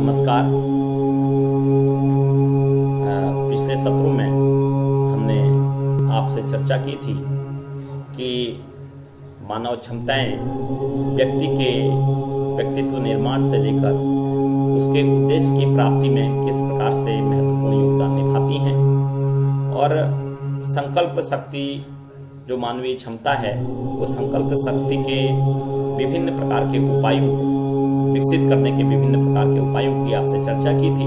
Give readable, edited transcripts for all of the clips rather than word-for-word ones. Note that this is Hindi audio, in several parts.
नमस्कार। पिछले सत्रों में हमने आपसे चर्चा की थी कि मानव क्षमताएं व्यक्ति के व्यक्तित्व निर्माण से लेकर उसके उद्देश्य की प्राप्ति में किस प्रकार से महत्वपूर्ण योगदान निभाती हैं और संकल्प शक्ति जो मानवीय क्षमता है वो संकल्प शक्ति के विभिन्न प्रकार के उपायों विकसित करने के विभिन्न प्रकार के उपायों की आपसे चर्चा की थी।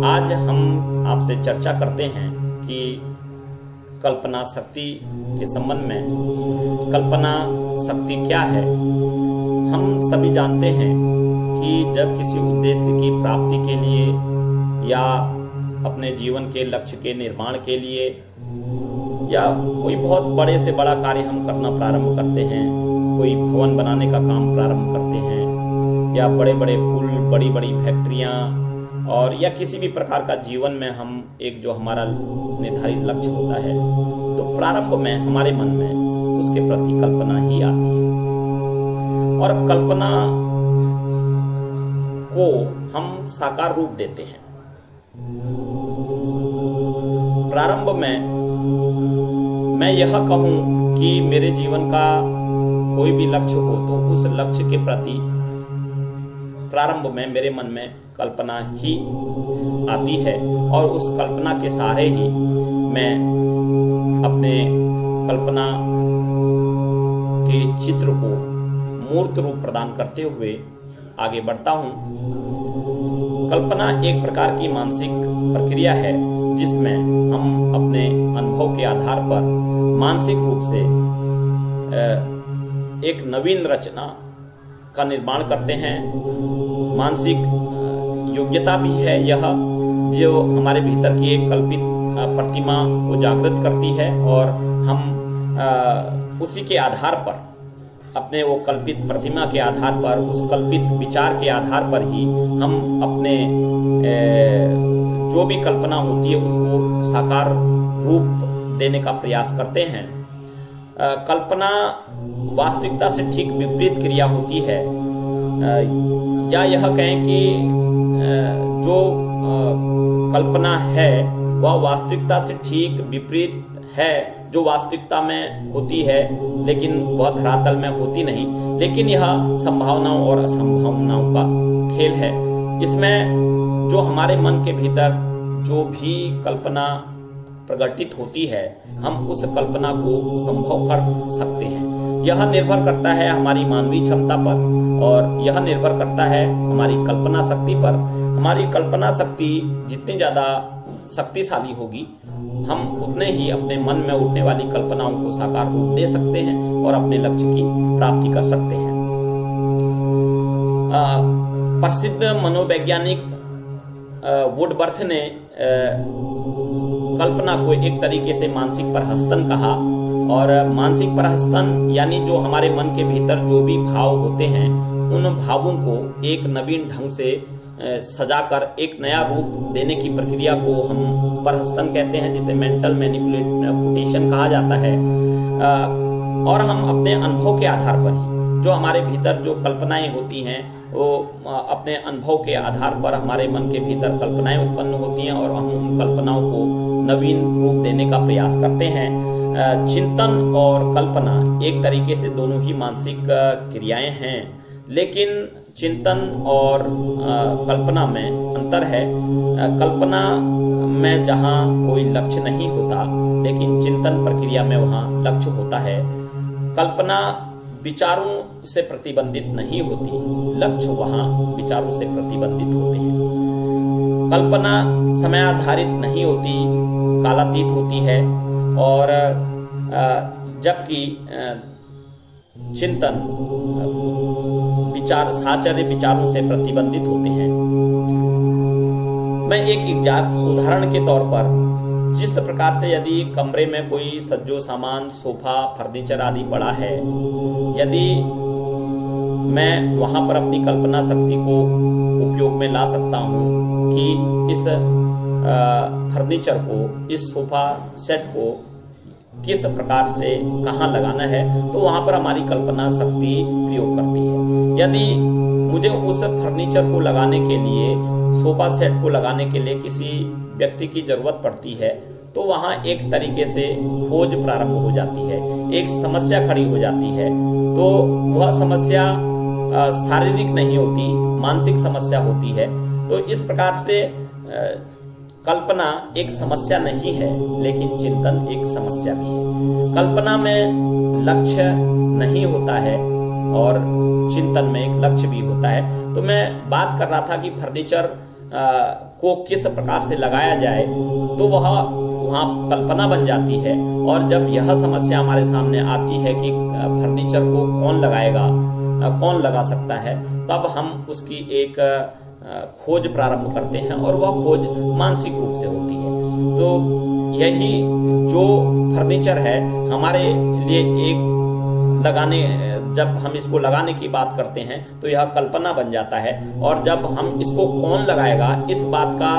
आज हम आपसे चर्चा करते हैं कि कल्पना शक्ति के संबंध में कल्पना शक्ति क्या है। हम सभी जानते हैं कि जब किसी उद्देश्य की प्राप्ति के लिए या अपने जीवन के लक्ष्य के निर्माण के लिए या कोई बहुत बड़े से बड़ा कार्य हम करना प्रारंभ करते हैं, कोई भवन बनाने का काम प्रारंभ करते हैं या बड़े बड़े पुल, बड़ी बड़ी फैक्ट्रियां और या किसी भी प्रकार का जीवन में हम एक जो हमारा निर्धारित लक्ष्य होता है तो प्रारंभ में हमारे मन में उसके प्रति कल्पना ही आती है और कल्पना को हम साकार रूप देते हैं। प्रारंभ में मैं यह कहूं कि मेरे जीवन का कोई भी लक्ष्य हो तो उस लक्ष्य के प्रति प्रारंभ में मेरे मन में कल्पना ही आती है और उस कल्पना के सहारे ही मैं अपने कल्पना के चित्र को मूर्त रूप प्रदान करते हुए आगे बढ़ता हूं। कल्पना एक प्रकार की मानसिक प्रक्रिया है जिसमें हम अपने अनुभव के आधार पर मानसिक रूप से एक नवीन रचना का निर्माण करते हैं। मानसिक योग्यता भी है यह जो हमारे भीतर की एक कल्पित प्रतिमा को जागृत करती है और हम उसी के आधार पर अपने वो कल्पित प्रतिमा के आधार पर उस कल्पित विचार के आधार पर ही हम अपने जो भी कल्पना होती है उसको साकार रूप देने का प्रयास करते हैं। कल्पना वास्तविकता से ठीक विपरीत क्रिया होती है या यह कहें कि जो कल्पना है वह वास्तविकता से ठीक विपरीत है जो वास्तविकता में होती है लेकिन वह धरातल में होती नहीं, लेकिन यह संभावनाओं और असंभावनाओं का खेल है। इसमें जो हमारे मन के भीतर जो भी कल्पना प्रकटित होती है हम उस कल्पना को संभव कर सकते हैं। यह निर्भर करता है हमारी मानवीय क्षमता पर और यह निर्भर करता है हमारी कल्पना शक्ति पर। हमारी कल्पना शक्ति जितनी ज़्यादा शक्तिशाली होगी हम उतने ही अपने मन में उठने वाली कल्पनाओं को साकार रूप दे सकते हैं और अपने लक्ष्य की प्राप्ति कर सकते हैं। प्रसिद्ध मनोवैज्ञानिक वुडवर्थ ने कल्पना को एक तरीके से मानसिक प्रहसन कहा और मानसिक प्रहसन यानी जो हमारे मन के भीतर जो भी भाव होते हैं उन भावों को एक नवीन ढंग से सजाकर एक नया रूप देने की प्रक्रिया को हम प्रहसन कहते हैं, जिसे मेंटल मैनिपुलेशन कहा जाता है। और हम अपने अनुभव के आधार पर ही जो हमारे भीतर जो कल्पनाएं होती हैं वो अपने अनुभव के आधार पर हमारे मन के भीतर कल्पनाएं उत्पन्न होती हैं और हम उन कल्पनाओं को नवीन रूप देने का प्रयास करते हैं। चिंतन और कल्पना एक तरीके से दोनों ही मानसिक क्रियाएं हैं, लेकिन चिंतन और कल्पना में अंतर है। कल्पना में जहाँ कोई लक्ष्य नहीं होता लेकिन चिंतन प्रक्रिया में वहाँ लक्ष्य होता है। कल्पना विचारों से प्रतिबंधित नहीं होती, लक्ष्य वहाँ विचारों से प्रतिबंधित होते हैं। कल्पना समय आधारित नहीं होती, कालातीत होती है और जबकि चिंतन विचार साचार्य विचारों से प्रतिबंधित होते हैं। मैं एक उदाहरण के तौर पर जिस प्रकार से यदि कमरे में कोई सज्जो सामान सोफा फर्नीचर आदि पड़ा है, यदि मैं वहां पर अपनी कल्पना शक्ति को उपयोग में ला सकता हूं कि इस फर्नीचर को, इस सोफा सेट को किस प्रकार से कहाँ लगाना है, तो वहां पर हमारी कल्पना शक्ति प्रयोग करती है। यदि मुझे उस फर्नीचर को लगाने के लिए, सोफा सेट को लगाने के लिए किसी व्यक्ति की जरूरत पड़ती है, तो वहां एक तरीके से खोज प्रारंभ हो जाती है, एक समस्या खड़ी हो जाती है। तो वह समस्या शारीरिक नहीं होती, मानसिक समस्या होती है। तो इस प्रकार से कल्पना एक समस्या नहीं है, लेकिन चिंतन एक समस्या भी है। कल्पना में लक्ष्य नहीं होता है और चिंतन में एक लक्ष्य भी होता है। तो मैं बात कर रहा था कि फर्नीचर को किस प्रकार से लगाया जाए, तो वह वहाँ कल्पना बन जाती है। और जब यह समस्या हमारे सामने आती है कि फर्नीचर को कौन लगाएगा, कौन लगा सकता है, तब हम उसकी एक खोज प्रारंभ करते हैं और वह खोज मानसिक रूप से होती है। तो यही जो फर्नीचर है हमारे लिए एक जब हम इसको लगाने की बात करते हैं तो यह कल्पना बन जाता है। और जब हम इसको कौन लगाएगा, इस बात का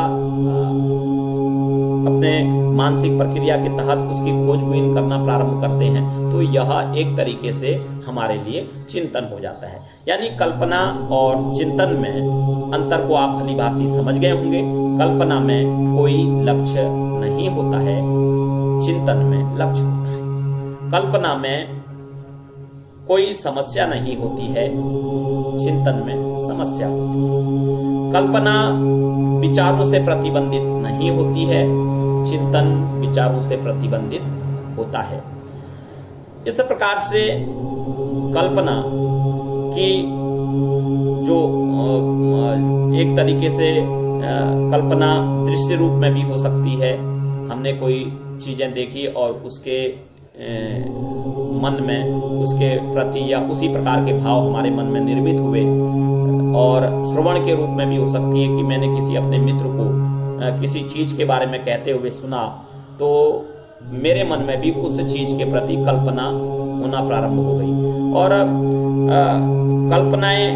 अपने मानसिक प्रक्रिया के तहत उसकी खोजबीन करना प्रारंभ करते हैं, तो यह एक तरीके से हमारे लिए चिंतन हो जाता है। यानी कल्पना और चिंतन में अंतर को आप भली भांति समझ गए होंगे। कल्पना में कोई लक्ष्य नहीं होता है, चिंतन में लक्ष्य होता है। कल्पना में कोई समस्या नहीं होती है, चिंतन में समस्या होती है। कल्पना विचारों से प्रतिबंधित नहीं होती है, चिंतन विचारों से प्रतिबंधित होता है। इस प्रकार से कल्पना की जो एक तरीके से कल्पना दृश्य रूप में भी हो सकती है। हमने कोई चीजें देखी और उसके मन में उसके प्रति या उसी प्रकार के भाव हमारे मन में निर्मित हुए। और श्रवण के रूप में भी हो सकती है कि मैंने किसी अपने मित्र को किसी चीज के बारे में कहते हुए सुना, तो मेरे मन में भी उस चीज के प्रति कल्पना होना प्रारंभ हो गई। और कल्पनाएं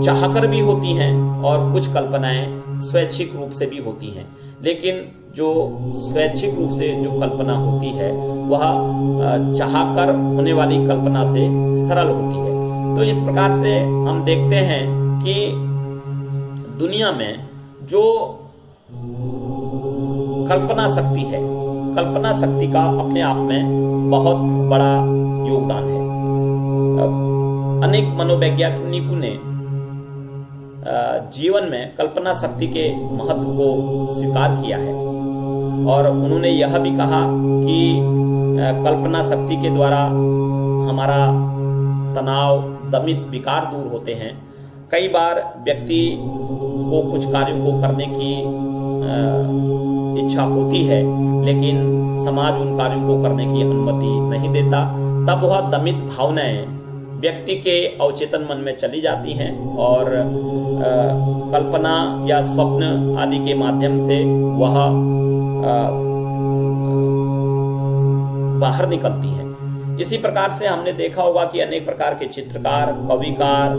चाहकर भी होती हैं और कुछ कल्पनाएं स्वैच्छिक रूप से भी होती हैं। लेकिन जो स्वैच्छिक रूप से जो कल्पना होती है वह चाहकर होने वाली कल्पना से सरल होती है। तो इस प्रकार से हम देखते हैं कि दुनिया में जो कल्पना शक्ति है, कल्पना शक्ति का अपने आप में बहुत बड़ा योगदान है। अनेक मनोवैज्ञानिकों ने जीवन में कल्पना शक्ति के महत्व को स्वीकार किया है और उन्होंने यह भी कहा कि कल्पना शक्ति के द्वारा हमारा तनाव, दमित विकार दूर होते हैं। कई बार व्यक्ति को कुछ कार्यों को करने की इच्छा होती है, लेकिन समाज उन कार्यों को करने की अनुमति नहीं देता। तब वह दमित भावनाएं व्यक्ति के अवचेतन मन में चली जाती हैं और कल्पना या स्वप्न आदि के माध्यम से वह बाहर निकलती है। इसी प्रकार से हमने देखा होगा कि अनेक प्रकार के चित्रकार, कविकार,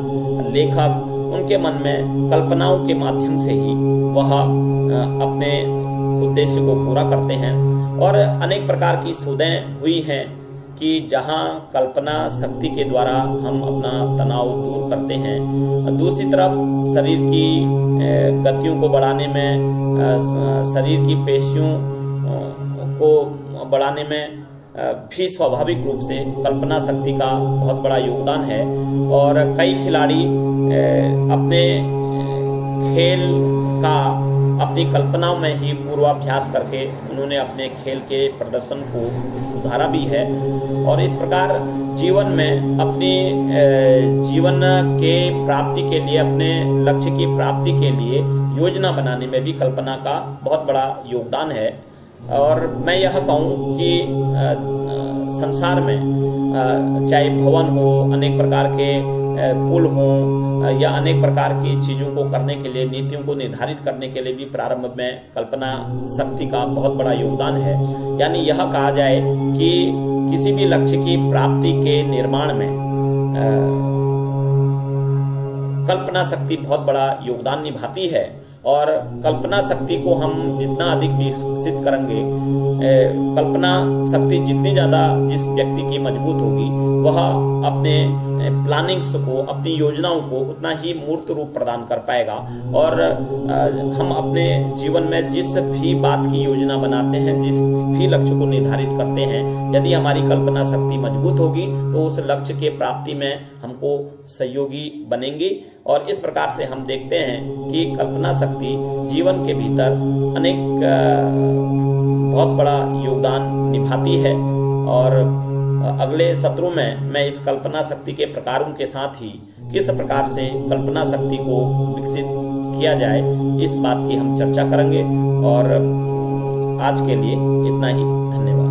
लेखक, उनके मन में कल्पनाओं के माध्यम से ही वह अपने उद्देश्य को पूरा करते हैं। और अनेक प्रकार की शोधें हुई हैं कि जहां कल्पना शक्ति के द्वारा हम अपना तनाव दूर करते हैं, दूसरी तरफ शरीर की गतियों को बढ़ाने में, शरीर की पेशियों को बढ़ाने में भी स्वाभाविक रूप से कल्पना शक्ति का बहुत बड़ा योगदान है। और कई खिलाड़ी अपने खेल का अपनी कल्पनाओं में ही पूर्वाभ्यास करके उन्होंने अपने खेल के प्रदर्शन को सुधारा भी है। और इस प्रकार जीवन में अपनी जीवन के प्राप्ति के लिए, अपने लक्ष्य की प्राप्ति के लिए योजना बनाने में भी कल्पना का बहुत बड़ा योगदान है। और मैं यह कहूँ कि संसार में चाहे भवन हो, अनेक प्रकार के पुल हों या अनेक प्रकार की चीज़ों को करने के लिए, नीतियों को निर्धारित करने के लिए भी प्रारंभ में कल्पना शक्ति का बहुत बड़ा योगदान है। यानी यह कहा जाए कि किसी भी लक्ष्य की प्राप्ति के निर्माण में कल्पना शक्ति बहुत बड़ा योगदान निभाती है। और कल्पना शक्ति को हम जितना अधिक विकसित करेंगे, कल्पना शक्ति जितनी ज़्यादा जिस व्यक्ति की मजबूत होगी, वह अपने प्लानिंग्स को, अपनी योजनाओं को उतना ही मूर्त रूप प्रदान कर पाएगा। और हम अपने जीवन में जिस भी बात की योजना बनाते हैं, जिस भी लक्ष्य को निर्धारित करते हैं, यदि हमारी कल्पना शक्ति मजबूत होगी तो उस लक्ष्य के प्राप्ति में हमको सहयोगी बनेंगे। और इस प्रकार से हम देखते हैं कि कल्पना शक्ति जीवन के भीतर अनेक बहुत बड़ा योगदान निभाती है। और अगले सत्रों में मैं इस कल्पना शक्ति के प्रकारों के साथ ही किस प्रकार से कल्पना शक्ति को विकसित किया जाए, इस बात की हम चर्चा करेंगे। और आज के लिए इतना ही, धन्यवाद।